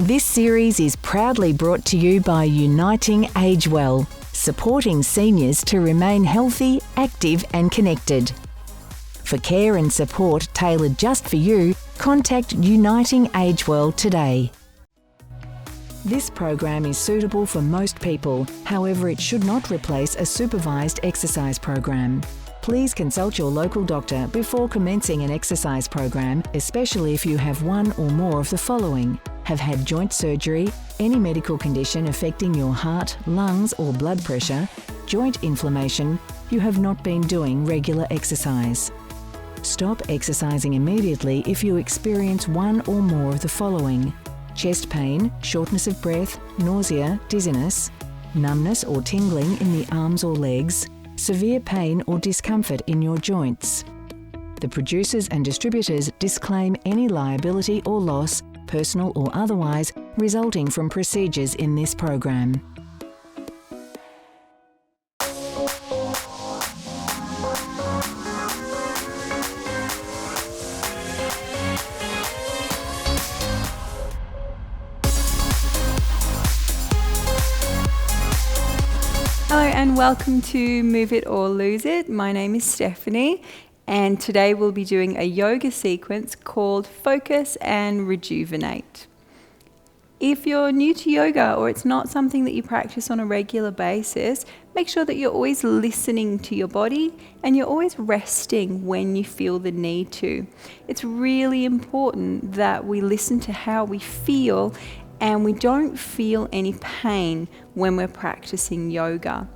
This series is proudly brought to you by Uniting Age Well, supporting seniors to remain healthy, active and connected. For care and support tailored just for you, contact Uniting Age Well today. This program is suitable for most people, however it should not replace a supervised exercise program. Please consult your local doctor before commencing an exercise program, especially if you have one or more of the following: have had joint surgery, any medical condition affecting your heart, lungs or blood pressure, joint inflammation, you have not been doing regular exercise. Stop exercising immediately if you experience one or more of the following: chest pain, shortness of breath, nausea, dizziness, numbness or tingling in the arms or legs, severe pain or discomfort in your joints. The producers and distributors disclaim any liability or loss, personal or otherwise, resulting from procedures in this program. Hello and welcome to Move It or Lose It. My name is Stephanie and today we'll be doing a yoga sequence called Focus and Rejuvenate. If you're new to yoga or it's not something that you practice on a regular basis, make sure that you're always listening to your body and you're always resting when you feel the need to. It's really important that we listen to how we feel and we don't feel any pain when we're practicing yoga.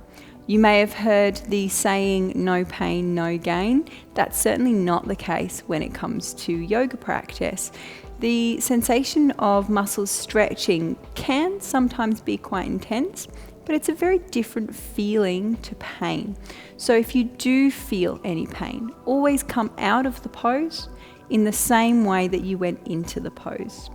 You may have heard the saying, no pain, no gain. That's certainly not the case when it comes to yoga practice. The sensation of muscles stretching can sometimes be quite intense, but it's a very different feeling to pain. So if you do feel any pain, always come out of the pose in the same way that you went into the pose.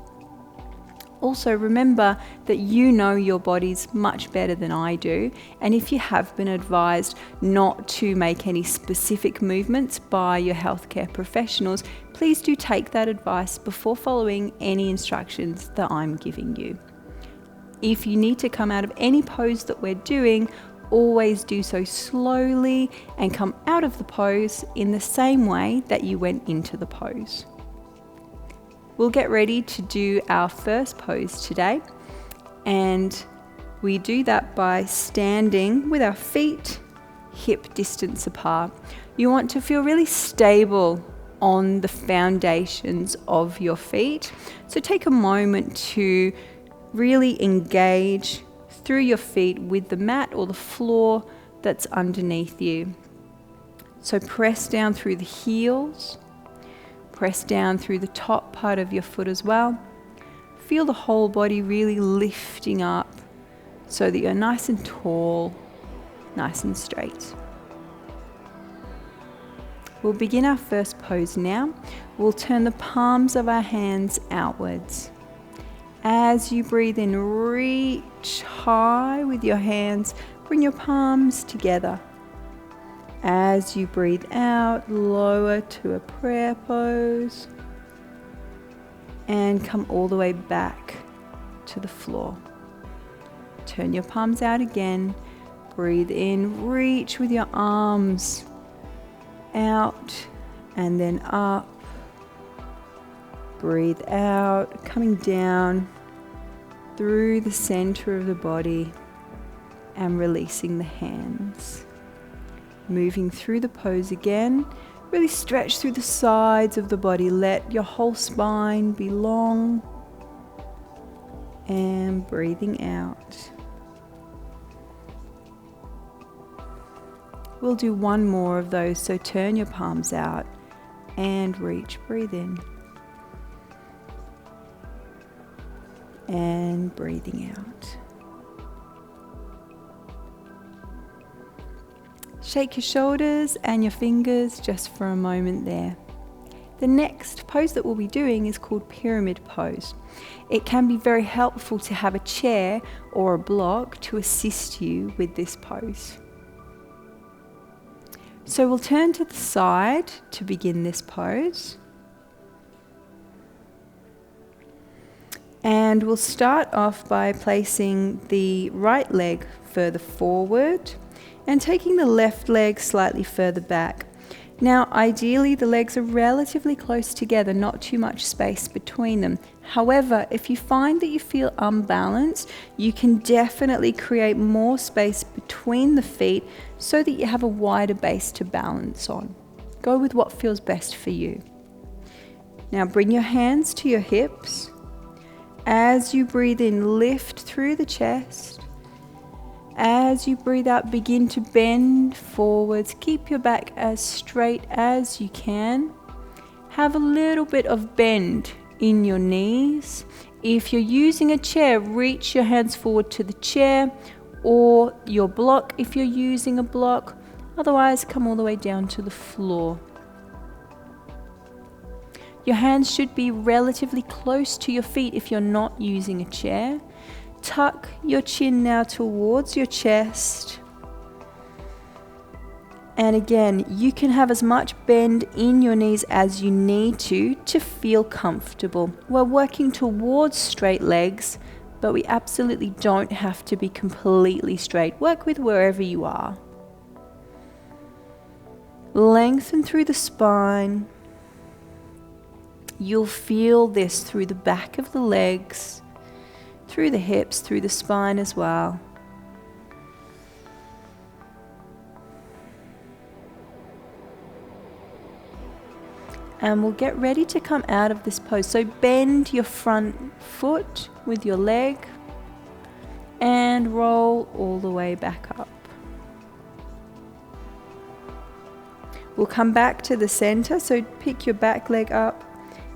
Also remember that you know your bodies much better than I do, and if you have been advised not to make any specific movements by your healthcare professionals, please do take that advice before following any instructions that I'm giving you. If you need to come out of any pose that we're doing, always do so slowly and come out of the pose in the same way that you went into the pose. We'll get ready to do our first pose today, and we do that by standing with our feet hip distance apart. You want to feel really stable on the foundations of your feet. So take a moment to really engage through your feet with the mat or the floor that's underneath you. So press down through the heels. Press down through the top part of your foot as well. Feel the whole body really lifting up so that you're nice and tall, nice and straight. We'll begin our first pose now. We'll turn the palms of our hands outwards. As you breathe in, reach high with your hands. Bring your palms together. As you breathe out, lower to a prayer pose and come all the way back to the floor. Turn your palms out again. Breathe in, reach with your arms out and then up. Breathe out, coming down through the center of the body and releasing the hands. Moving through the pose again, really stretch through the sides of the body. Let your whole spine be long and breathing out. We'll do one more of those, so turn your palms out and reach. Breathe in and breathing out. Shake your shoulders and your fingers just for a moment there. The next pose that we'll be doing is called pyramid pose. It can be very helpful to have a chair or a block to assist you with this pose. So we'll turn to the side to begin this pose. And we'll start off by placing the right leg further forward and taking the left leg slightly further back. Now, ideally, the legs are relatively close together, not too much space between them. However, if you find that you feel unbalanced, you can definitely create more space between the feet so that you have a wider base to balance on. Go with what feels best for you. Now, bring your hands to your hips. As you breathe in, lift through the chest. As you breathe out, begin to bend forwards. Keep your back as straight as you can. Have a little bit of bend in your knees. If you're using a chair, reach your hands forward to the chair or your block if you're using a block. Otherwise, come all the way down to the floor. Your hands should be relatively close to your feet if you're not using a chair. Tuck your chin now towards your chest. And again, you can have as much bend in your knees as you need to feel comfortable. We're working towards straight legs, but we absolutely don't have to be completely straight. Work with wherever you are. Lengthen through the spine. You'll feel this through the back of the legs, through the hips, through the spine as well. And we'll get ready to come out of this pose. So bend your front foot with your leg and roll all the way back up. We'll come back to the center, so pick your back leg up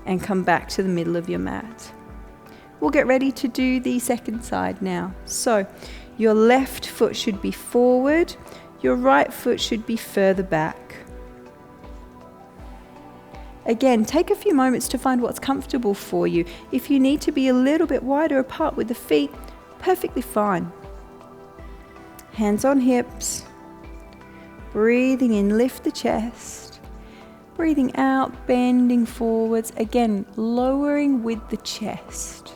and come back to the middle of your mat. We'll get ready to do the second side now. So your left foot should be forward, your right foot should be further back. Again, take a few moments to find what's comfortable for you. If you need to be a little bit wider apart with the feet, perfectly fine. Hands on hips. Breathing in, lift the chest. Breathing out, bending forwards. Again, lowering with the chest.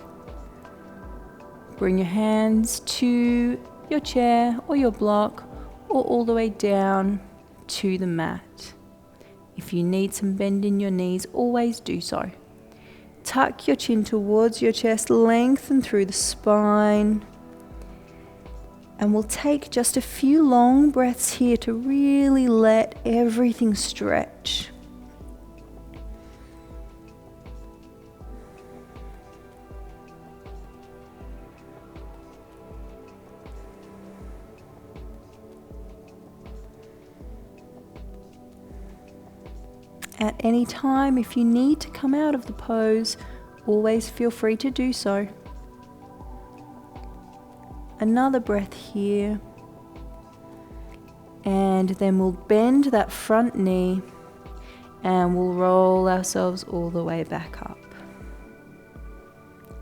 Bring your hands to your chair or your block or all the way down to the mat. If you need some bend in your knees, always do so. Tuck your chin towards your chest, lengthen through the spine. And we'll take just a few long breaths here to really let everything stretch. At any time, if you need to come out of the pose, always feel free to do so. Another breath here. And then we'll bend that front knee and we'll roll ourselves all the way back up.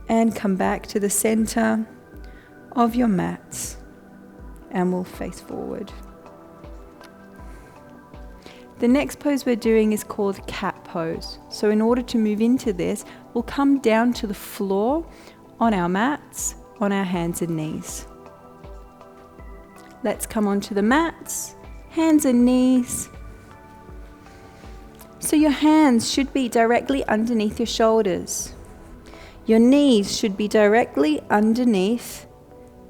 And come back to the center of your mats and we'll face forward. The next pose we're doing is called cat pose. So in order to move into this, we'll come down to the floor on our mats, on our hands and knees. Let's come onto the mats, hands and knees. So your hands should be directly underneath your shoulders. Your knees should be directly underneath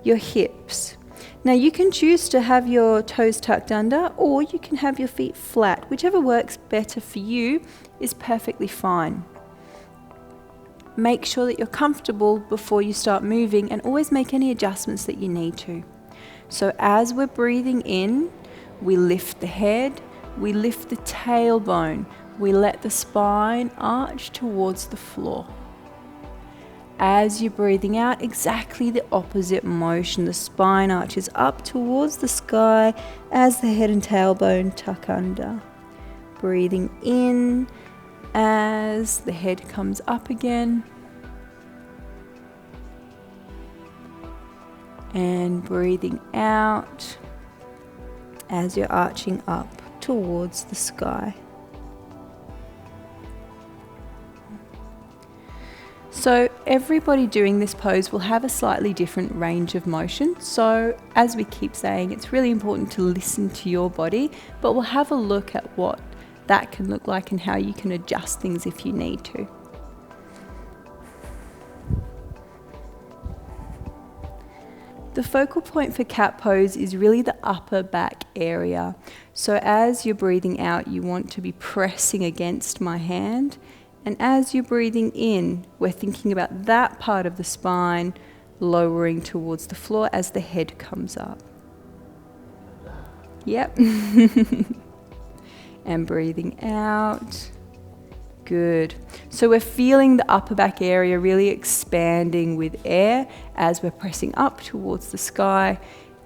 your hips. Now you can choose to have your toes tucked under or you can have your feet flat. Whichever works better for you is perfectly fine. Make sure that you're comfortable before you start moving and always make any adjustments that you need to. So as we're breathing in, we lift the head, we lift the tailbone, we let the spine arch towards the floor. As you're breathing out, exactly the opposite motion. The spine arches up towards the sky as the head and tailbone tuck under. Breathing in as the head comes up again. And breathing out as you're arching up towards the sky. So everybody doing this pose will have a slightly different range of motion. So as we keep saying, it's really important to listen to your body, but we'll have a look at what that can look like and how you can adjust things if you need to. The focal point for cat pose is really the upper back area. So as you're breathing out, you want to be pressing against my hand. And as you're breathing in, we're thinking about that part of the spine lowering towards the floor as the head comes up. Yep. And breathing out. Good. So we're feeling the upper back area really expanding with air as we're pressing up towards the sky,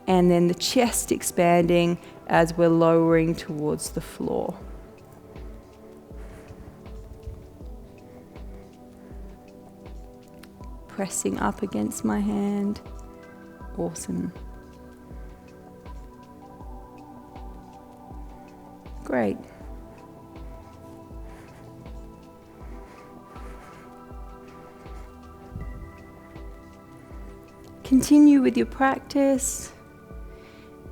and then the chest expanding as we're lowering towards the floor. Pressing up against my hand. Awesome. Great. Continue with your practice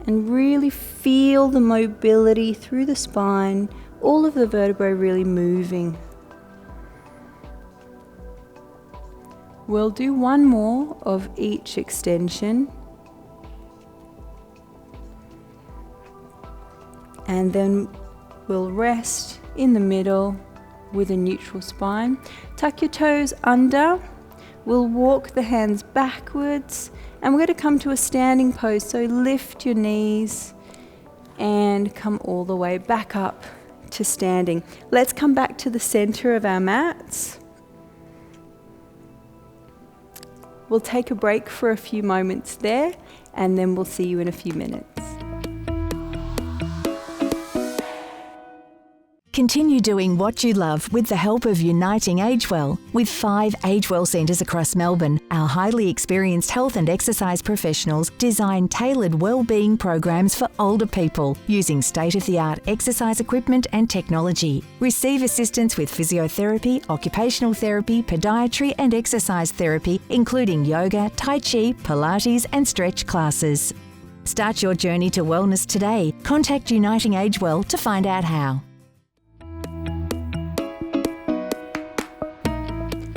and really feel the mobility through the spine, all of the vertebrae really moving. We'll do one more of each extension, and then we'll rest in the middle with a neutral spine. Tuck your toes under. We'll walk the hands backwards, and we're going to come to a standing pose. So lift your knees and come all the way back up to standing. Let's come back to the center of our mats. We'll take a break for a few moments there, and then we'll see you in a few minutes. Continue doing what you love with the help of Uniting Agewell. With 5 Agewell centres across Melbourne, our highly experienced health and exercise professionals design tailored wellbeing programs for older people using state-of-the-art exercise equipment and technology. Receive assistance with physiotherapy, occupational therapy, podiatry and exercise therapy, including yoga, tai chi, Pilates and stretch classes. Start your journey to wellness today. Contact Uniting Agewell to find out how.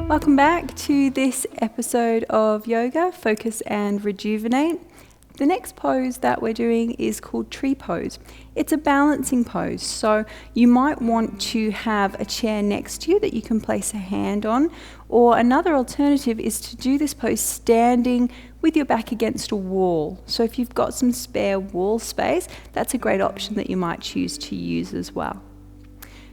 Welcome back to this episode of Yoga, Focus and Rejuvenate. The next pose that we're doing is called tree pose. It's a balancing pose, so you might want to have a chair next to you that you can place a hand on, or another alternative is to do this pose standing with your back against a wall. So if you've got some spare wall space, that's a great option that you might choose to use as well.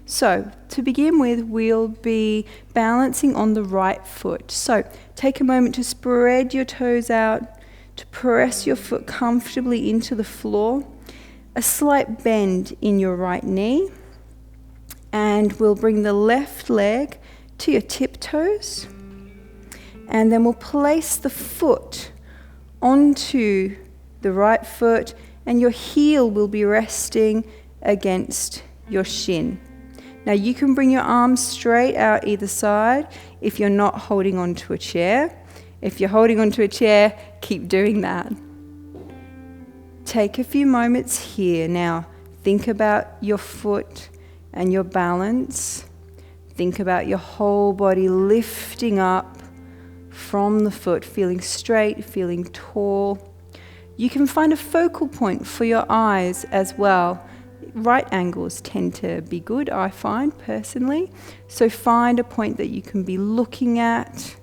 So to begin with, we'll be balancing on the right foot. So take a moment to spread your toes out, to press your foot comfortably into the floor, a slight bend in your right knee, and we'll bring the left leg to your tiptoes, and then we'll place the foot onto the right foot, and your heel will be resting against your shin. Now you can bring your arms straight out either side if you're not holding onto a chair. If you're holding onto a chair, keep doing that. Take a few moments here. Now think about your foot and your balance. Think about your whole body lifting up from the foot, feeling straight, feeling tall. You can find a focal point for your eyes as well. Right angles tend to be good, I find personally. So find a point that you can be looking at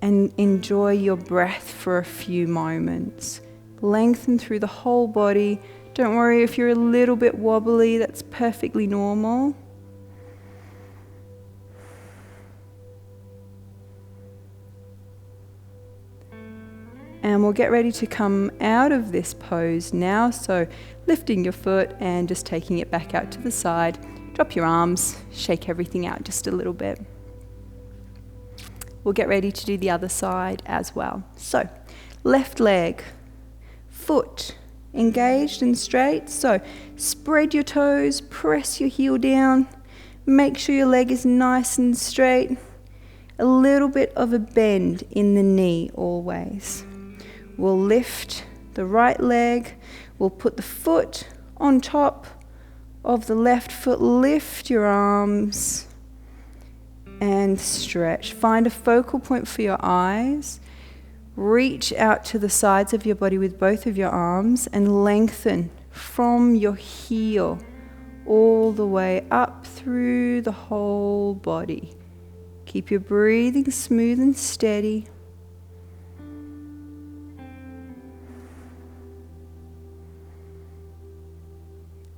and enjoy your breath for a few moments. Lengthen through the whole body. Don't worry if you're a little bit wobbly, that's perfectly normal. And we'll get ready to come out of this pose now. So lifting your foot and just taking it back out to the side. Drop your arms, shake everything out just a little bit. We'll get ready to do the other side as well. So left leg, foot engaged and straight. So spread your toes, press your heel down. Make sure your leg is nice and straight. a little bit of a bend in the knee always. We'll lift the right leg, we'll put the foot on top of the left foot, lift your arms and stretch. Find a focal point for your eyes. Reach out to the sides of your body with both of your arms and lengthen from your heel all the way up through the whole body. Keep your breathing smooth and steady.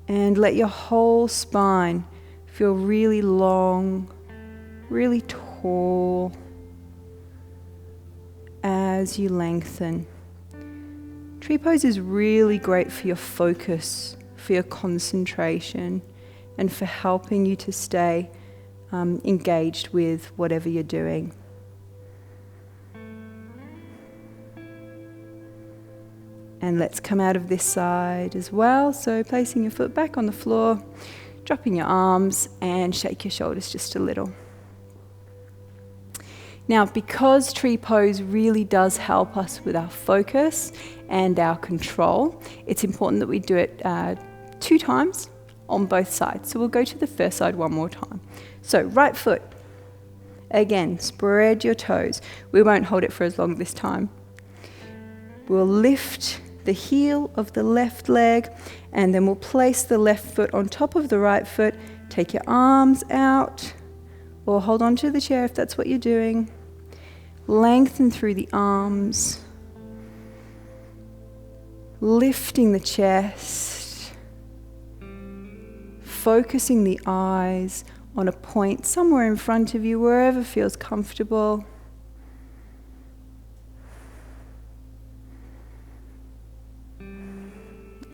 And let your whole spine feel really long, really tall as you lengthen. Tree pose is really great for your focus, for your concentration, and for helping you to stay engaged with whatever you're doing. And let's come out of this side as well. So placing your foot back on the floor, dropping your arms and shake your shoulders just a little. Now, because tree pose really does help us with our focus and our control, it's important that we do it 2 times on both sides. So we'll go to the first side one more time. So right foot, again, spread your toes. We won't hold it for as long this time. We'll lift the heel of the left leg, and then we'll place the left foot on top of the right foot. Take your arms out, or hold on to the chair if that's what you're doing. Lengthen through the arms, lifting the chest, focusing the eyes on a point somewhere in front of you, wherever feels comfortable.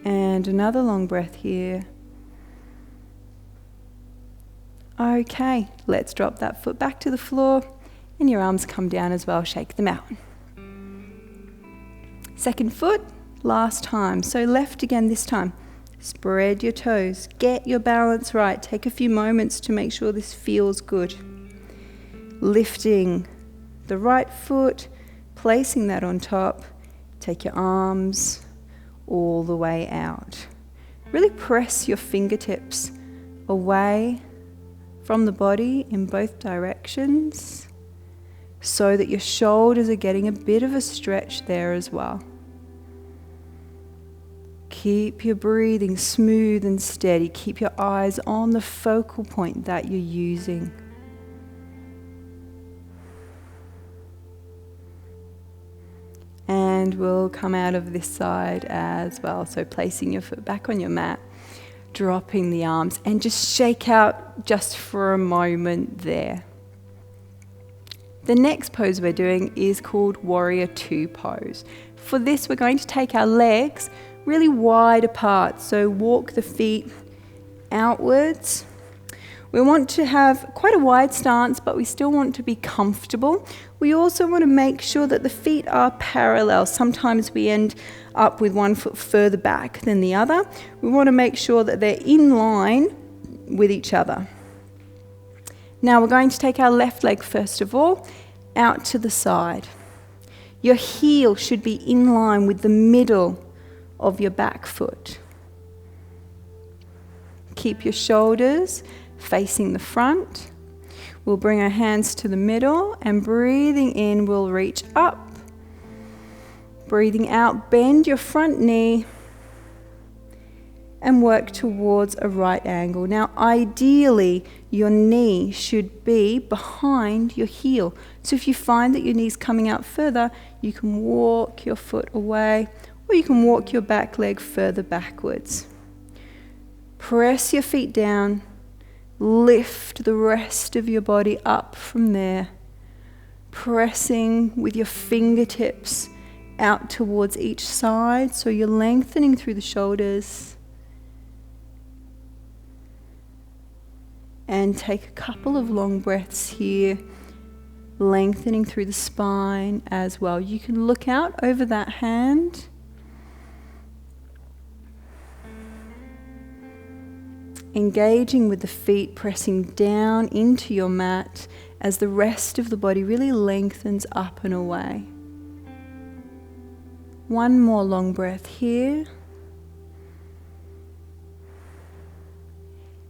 And another long breath here. Okay, let's drop that foot back to the floor and your arms come down as well, shake them out. Second foot, last time. So left again this time. Spread your toes, get your balance right. Take a few moments to make sure this feels good. Lifting the right foot, placing that on top. Take your arms all the way out. Really press your fingertips away from the body in both directions so that your shoulders are getting a bit of a stretch there as well. Keep your breathing smooth and steady. Keep your eyes on the focal point that you're using. And we'll come out of this side as well. So placing your foot back on your mat, dropping the arms, and just shake out just for a moment there. The next pose we're doing is called Warrior 2 pose. For this, we're going to take our legs really wide apart. So walk the feet outwards. We want to have quite a wide stance, but we still want to be comfortable. We also want to make sure that the feet are parallel. Sometimes we end up with one foot further back than the other. We want to make sure that they're in line with each other. Now we're going to take our left leg first of all, out to the side. Your heel should be in line with the middle of your back foot. Keep your shoulders facing the front. We'll bring our hands to the middle, and breathing in, we'll reach up. Breathing out, bend your front knee and work towards a right angle. Now, ideally, your knee should be behind your heel. So if you find that your knee's coming out further, you can walk your foot away, or you can walk your back leg further backwards. Press your feet down. Lift the rest of your body up from there, pressing with your fingertips out towards each side, so you're lengthening through the shoulders. And take a couple of long breaths here, lengthening through the spine as well. You can look out over that hand. Engaging with the feet, pressing down into your mat as the rest of the body really lengthens up and away. One more long breath here.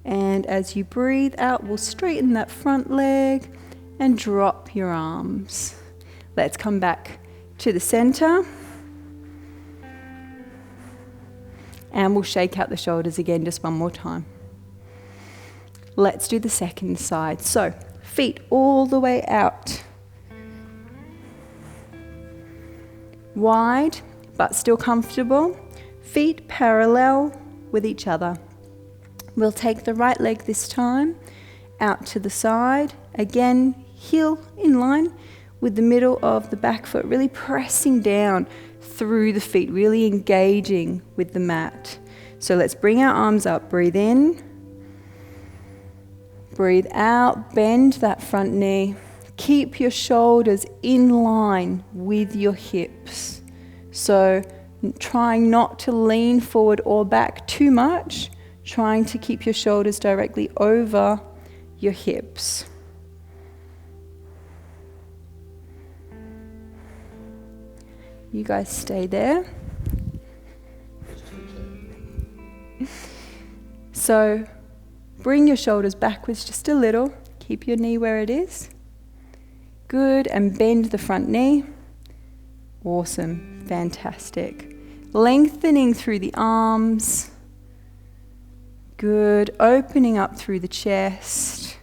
And as you breathe out, we'll straighten that front leg and drop your arms. Let's come back to the center. And we'll shake out the shoulders again just one more time. Let's do the second side. So, feet all the way out. Wide, but still comfortable. Feet parallel with each other. We'll take the right leg this time out to the side. Again, heel in line with the middle of the back foot, really pressing down through the feet, really engaging with the mat. So let's bring our arms up. Breathe in. Breathe out. Bend that front knee. Keep your shoulders in line with your hips. So trying not to lean forward or back too much. Trying to keep your shoulders directly over your hips. You guys stay there. So bring your shoulders backwards just a little. Keep your knee where it is. Good, and bend the front knee. Awesome, fantastic. Lengthening through the arms. Good, opening up through the chest.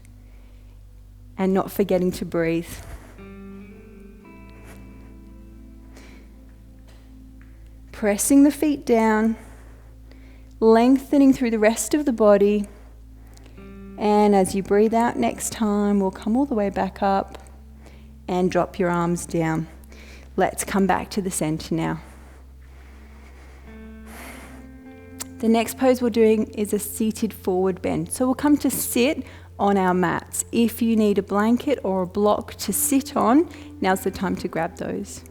And not forgetting to breathe. Pressing the feet down. Lengthening through the rest of the body. And as you breathe out next time, we'll come all the way back up and drop your arms down. Let's come back to the center now. The next pose we're doing is a seated forward bend. So we'll come to sit on our mats. If you need a blanket or a block to sit on, now's the time to grab those.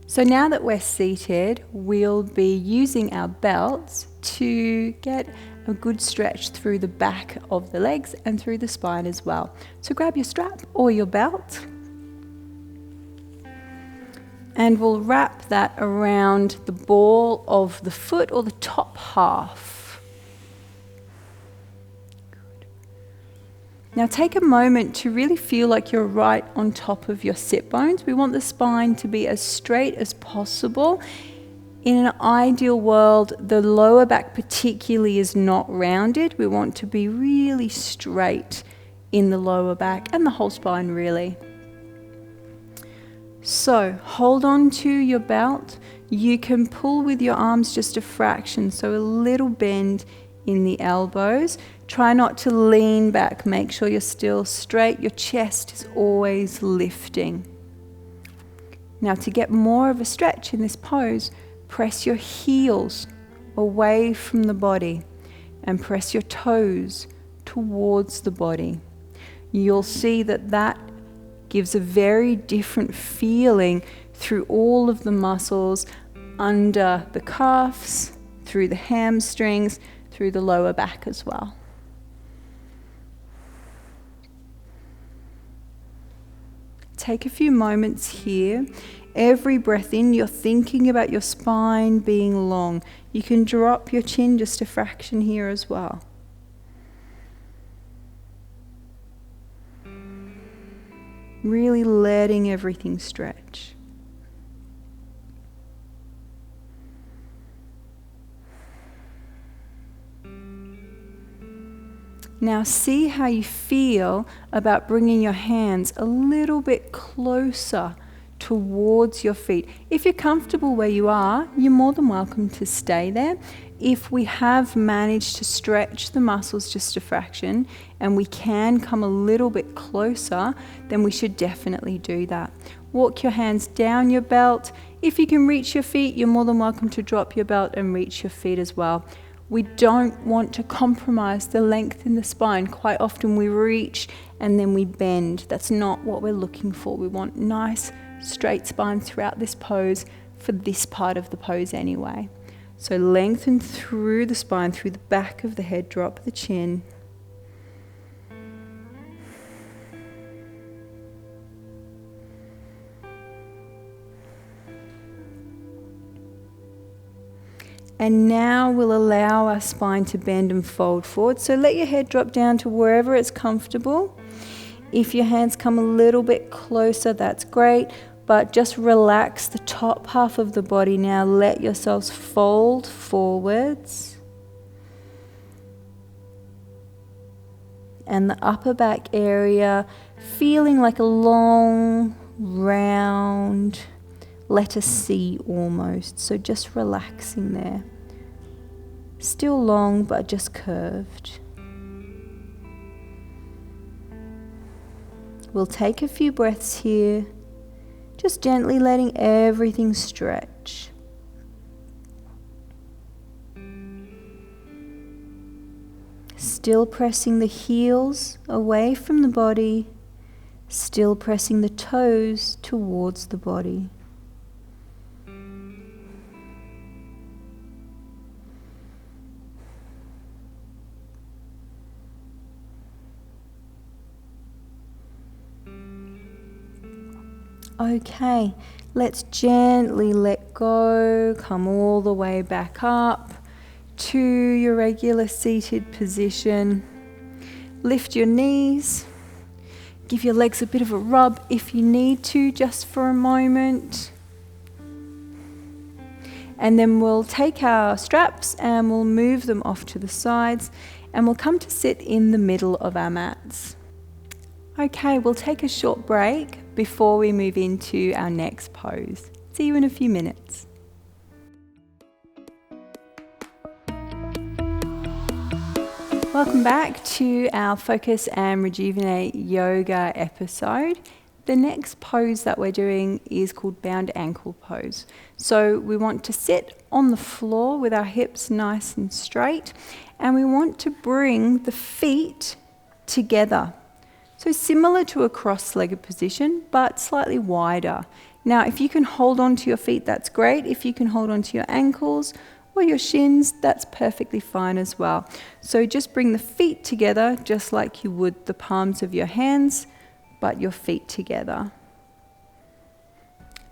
So now that we're seated, we'll be using our belts to get a good stretch through the back of the legs and through the spine as well. So grab your strap or your belt. And we'll wrap that around the ball of the foot or the top half. Good. Now take a moment to really feel like you're right on top of your sit bones. We want the spine to be as straight as possible. In an ideal world, the lower back particularly is not rounded. We want to be really straight in the lower back and the whole spine really. So hold on to your belt. You can pull with your arms just a fraction, so a little bend in the elbows. Try not to lean back. Make sure you're still straight. Your chest is always lifting. Now to get more of a stretch in this pose, press your heels away from the body and press your toes towards the body. You'll see that gives a very different feeling through all of the muscles under the calves, through the hamstrings, through the lower back as well. Take a few moments here. Every breath in, you're thinking about your spine being long. You can drop your chin just a fraction here as well. Really letting everything stretch. Now see how you feel about bringing your hands a little bit closer towards your feet. If you're comfortable where you are, you're more than welcome to stay there. If we have managed to stretch the muscles just a fraction and we can come a little bit closer, then we should definitely do that. Walk your hands down your belt. If you can reach your feet, you're more than welcome to drop your belt and reach your feet as well. We don't want to compromise the length in the spine. Quite often we reach and then we bend. That's not what we're looking for. We want nice straight spine throughout this pose for this part of the pose anyway. So lengthen through the spine, through the back of the head, drop the chin. And now we'll allow our spine to bend and fold forward. So let your head drop down to wherever it's comfortable. If your hands come a little bit closer, that's great. But just relax the top half of the body now. Let yourselves fold forwards. And the upper back area feeling like a long, round letter C almost. So just relaxing there. Still long, but just curved. We'll take a few breaths here, just gently letting everything stretch. Still pressing the heels away from the body, still pressing the toes towards the body. Okay, let's gently let go, come all the way back up to your regular seated position. Lift your knees, give your legs a bit of a rub if you need to, just for a moment. And then we'll take our straps and we'll move them off to the sides and we'll come to sit in the middle of our mats. Okay, we'll take a short break before we move into our next pose. See you in a few minutes. Welcome back to our Focus and Rejuvenate yoga episode. The next pose that we're doing is called bound ankle pose. So we want to sit on the floor with our hips nice and straight, and we want to bring the feet together. So similar to a cross-legged position, but slightly wider. Now, if you can hold on to your feet, that's great. If you can hold on to your ankles or your shins, that's perfectly fine as well. So just bring the feet together, just like you would the palms of your hands, but your feet together.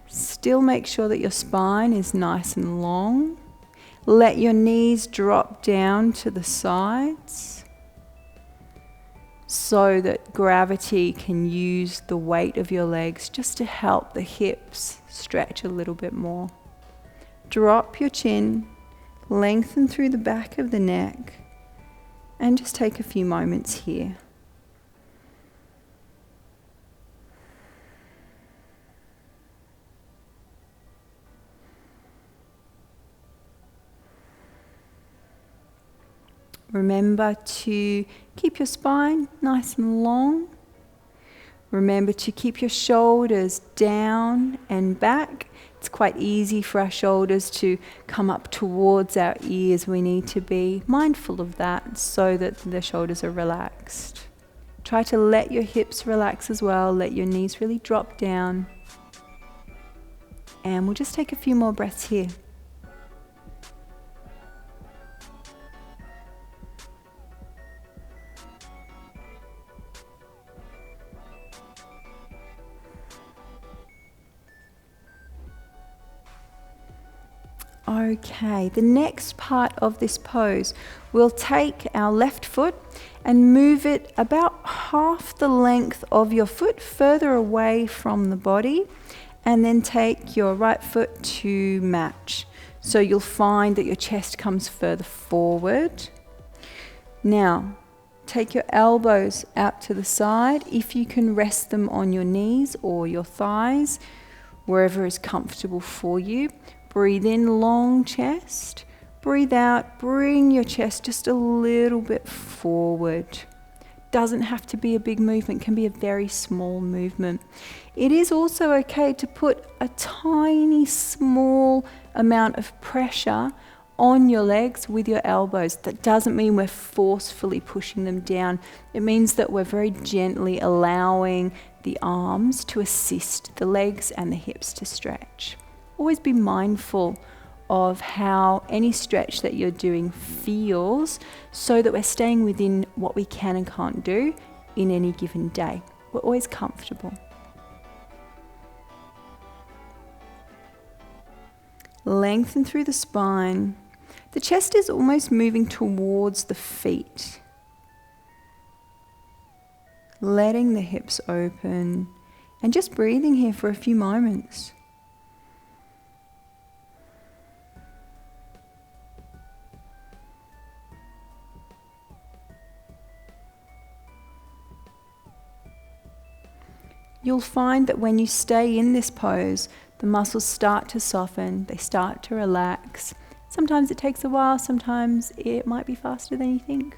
Still make sure that your spine is nice and long. Let your knees drop down to the sides, so that gravity can use the weight of your legs just to help the hips stretch a little bit more. Drop your chin, lengthen through the back of the neck, and just take a few moments here. Remember to keep your spine nice and long. Remember to keep your shoulders down and back. It's quite easy for our shoulders to come up towards our ears. We need to be mindful of that so that the shoulders are relaxed. Try to let your hips relax as well. Let your knees really drop down. And we'll just take a few more breaths here. Okay, the next part of this pose, we'll take our left foot and move it about half the length of your foot further away from the body, and then take your right foot to match. So you'll find that your chest comes further forward. Now, take your elbows out to the side. If you can rest them on your knees or your thighs, wherever is comfortable for you. Breathe in, long chest. Breathe out, bring your chest just a little bit forward. Doesn't have to be a big movement, can be a very small movement. It is also okay to put a tiny, small amount of pressure on your legs with your elbows. That doesn't mean we're forcefully pushing them down. It means that we're very gently allowing the arms to assist the legs and the hips to stretch. Always be mindful of how any stretch that you're doing feels, so that we're staying within what we can and can't do in any given day. We're always comfortable. Lengthen through the spine. The chest is almost moving towards the feet. Letting the hips open and just breathing here for a few moments. You'll find that when you stay in this pose, the muscles start to soften, they start to relax. Sometimes it takes a while, sometimes it might be faster than you think.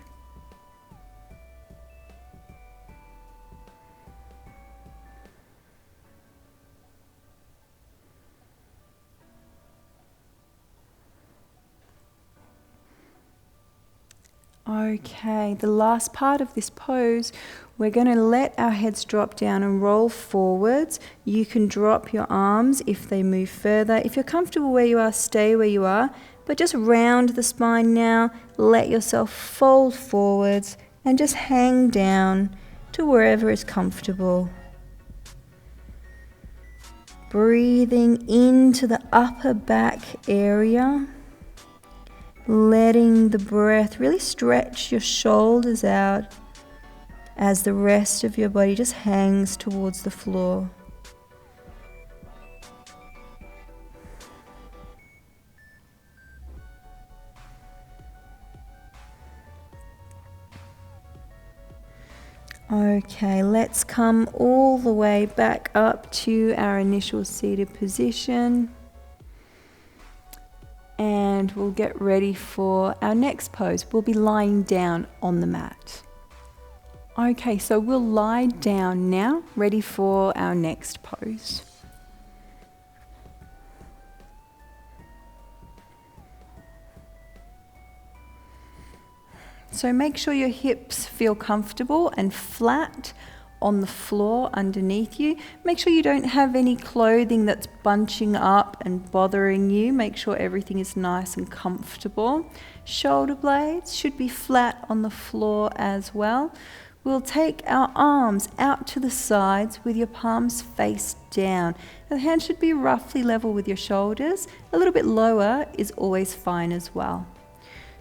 Okay, the last part of this pose, we're going to let our heads drop down and roll forwards. You can drop your arms if they move further. If you're comfortable where you are, stay where you are, but just round the spine now. Let yourself fold forwards and just hang down to wherever is comfortable. Breathing into the upper back area. Letting the breath really stretch your shoulders out as the rest of your body just hangs towards the floor. Okay, let's come all the way back up to our initial seated position. And we'll get ready for our next pose. We'll be lying down on the mat. Okay, so we'll lie down now, ready for our next pose. So make sure your hips feel comfortable and flat on the floor underneath you. Make sure you don't have any clothing that's bunching up and bothering you. Make sure everything is nice and comfortable. Shoulder blades should be flat on the floor as well. We'll take our arms out to the sides with your palms face down. The hands should be roughly level with your shoulders. A little bit lower is always fine as well.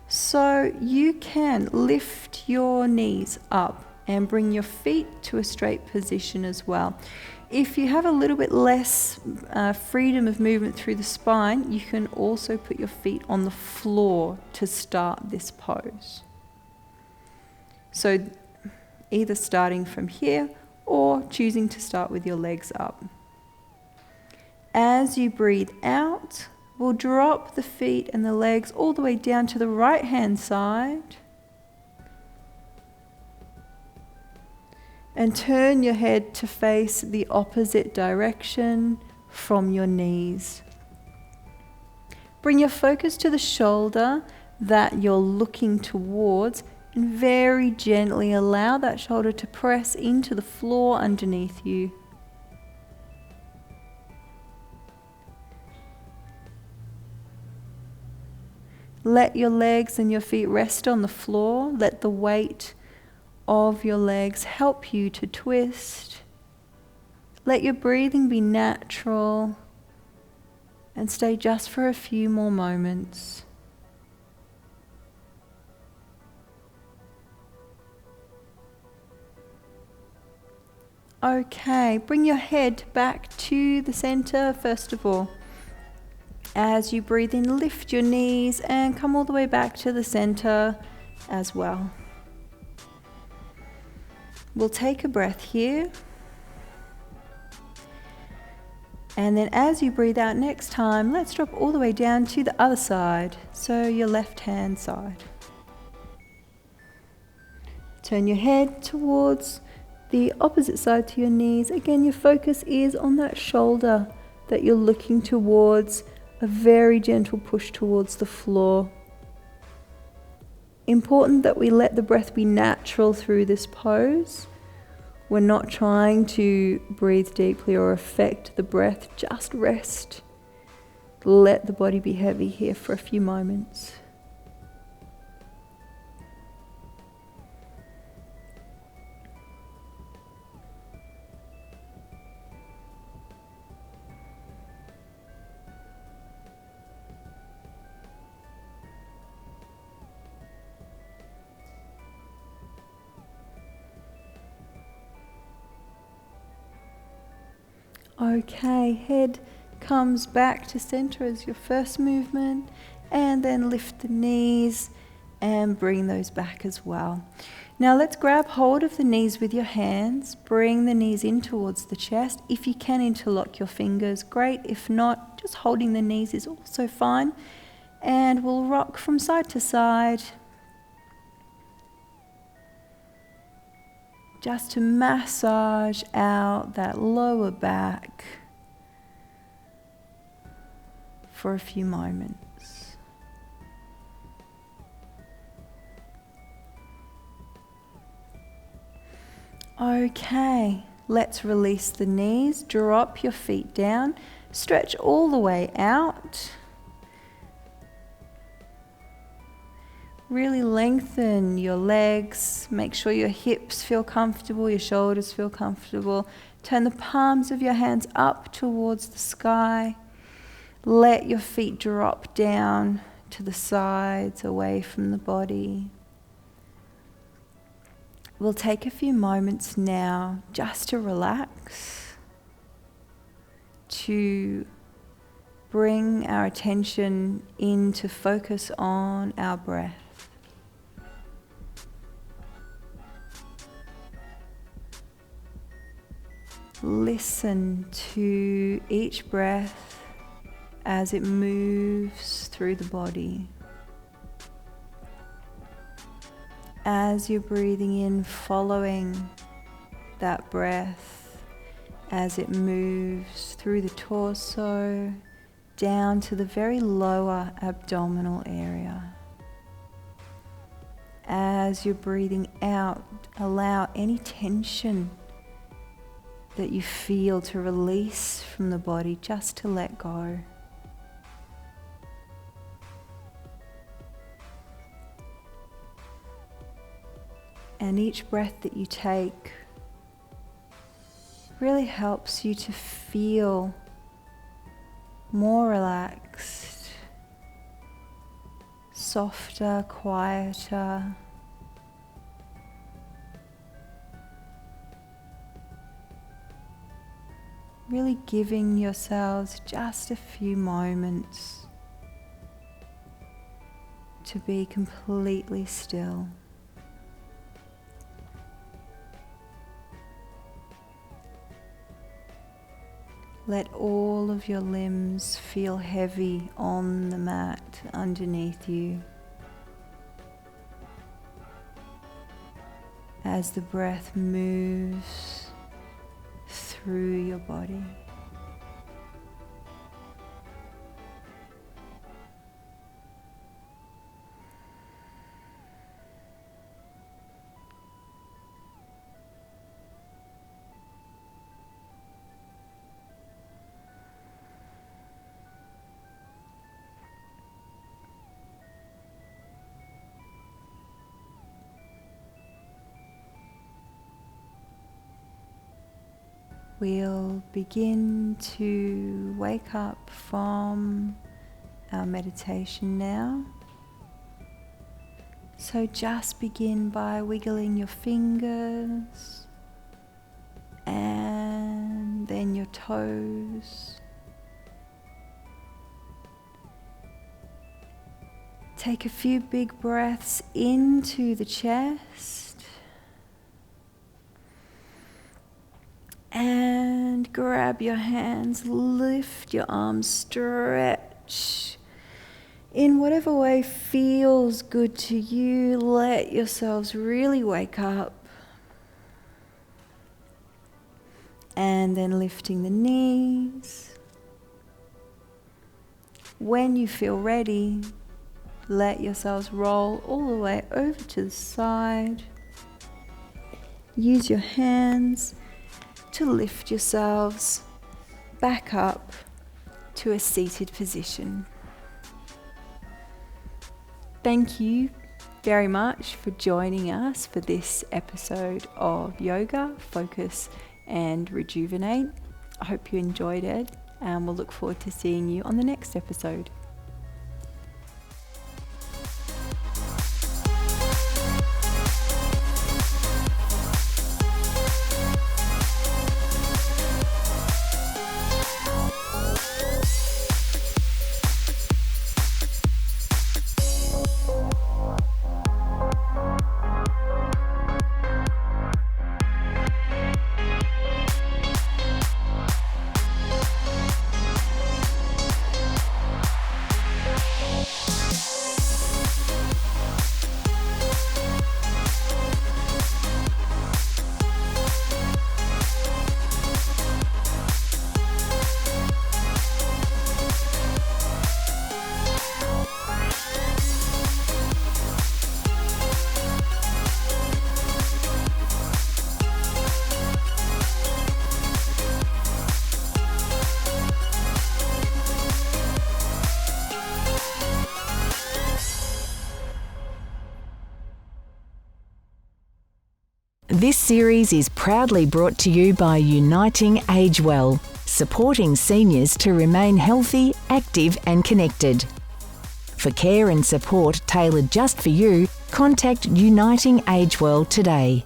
So you can lift your knees up and bring your feet to a straight position as well. If you have a little bit less freedom of movement through the spine, you can also put your feet on the floor to start this pose. So either starting from here or choosing to start with your legs up. As you breathe out, we'll drop the feet and the legs all the way down to the right hand side. And turn your head to face the opposite direction from your knees. Bring your focus to the shoulder that you're looking towards and very gently allow that shoulder to press into the floor underneath you. Let your legs and your feet rest on the floor. Let the weight of your legs help you to twist. Let your breathing be natural and stay just for a few more moments. Okay, bring your head back to the center first of all. As you breathe in, lift your knees and come all the way back to the center as well. We'll take a breath here. And then as you breathe out next time, let's drop all the way down to the other side. So your left hand side. Turn your head towards the opposite side to your knees. Again, your focus is on that shoulder that you're looking towards, a very gentle push towards the floor. Important that we let the breath be natural through this pose. We're not trying to breathe deeply or affect the breath, just rest. Let the body be heavy here for a few moments. Okay, head comes back to center as your first movement, and then lift the knees and bring those back as well. Now let's grab hold of the knees with your hands, bring the knees in towards the chest. If you can interlock your fingers, great. If not, just holding the knees is also fine. And we'll rock from side to side, just to massage out that lower back for a few moments. Okay, let's release the knees, drop your feet down, stretch all the way out. Really lengthen your legs, make sure your hips feel comfortable, your shoulders feel comfortable. Turn the palms of your hands up towards the sky. Let your feet drop down to the sides, away from the body. We'll take a few moments now just to relax, to bring our attention in to focus on our breath. Listen to each breath as it moves through the body. As you're breathing in, following that breath as it moves through the torso, down to the very lower abdominal area. As you're breathing out, allow any tension that you feel to release from the body, just to let go. And each breath that you take really helps you to feel more relaxed, softer, quieter. Really giving yourselves just a few moments to be completely still. Let all of your limbs feel heavy on the mat underneath you as the breath moves through your body. We'll begin to wake up from our meditation now. So just begin by wiggling your fingers and then your toes. Take a few big breaths into the chest. And grab your hands, lift your arms, stretch. In whatever way feels good to you, let yourselves really wake up. And then lifting the knees. When you feel ready, let yourselves roll all the way over to the side. Use your hands to lift yourselves back up to a seated position. Thank you very much for joining us for this episode of Yoga, Focus and Rejuvenate. I hope you enjoyed it, and we'll look forward to seeing you on the next episode. This series is proudly brought to you by Uniting Age Well, supporting seniors to remain healthy, active and connected. For care and support tailored just for you, contact Uniting Age Well today.